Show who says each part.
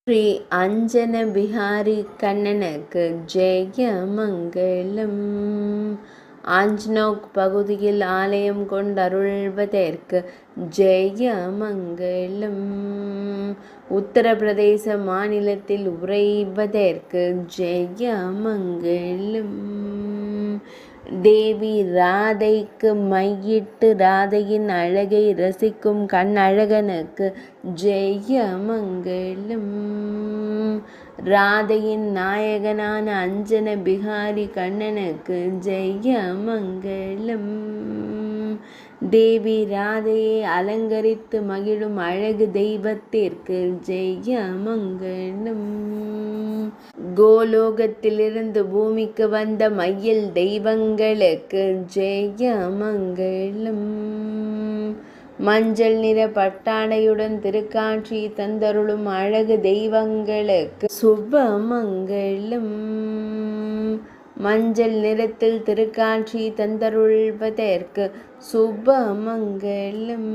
Speaker 1: ஸ்ரீ அஞ்சன பிஹாரி கண்ணனுக்கு ஜெயமங்கலம். ஆஞ்ச்நோக் பகுதியில் ஆலயம் கொண்டருள்வதற்கு ஜெயமங்கலம். உத்தரப்பிரதேச மாநிலத்தில் உறைவதற்கு ஜெயமங்கலம். தேவி ராதைக்கு மையிட்டு ராதையின் அழகை ரசிக்கும் கண்ணழகனுக்கு ஜெயமங்கலம். ராதையின் நாயகனான அஞ்சன பிஹாரி கண்ணனுக்கு ஜெயமங்கலம். தேவி ராதையை அலங்கரித்து மகிழும் அழகு தெய்வத்திற்கு ஜெயமங்கலம். கோலோகத்திலிருந்து பூமிக்கு வந்த மயில் தெய்வங்களுக்கு ஜெயமங்கலம். மஞ்சள் நிற பட்டாடையுடன் திருக்காட்சி தந்தருளும் அழகு தெய்வங்களுக்கு சுபமங்கலம். மஞ்சள் நிறத்தில் திருக்காட்சி தந்தருள்வதற்கு சுபமங்கலம்.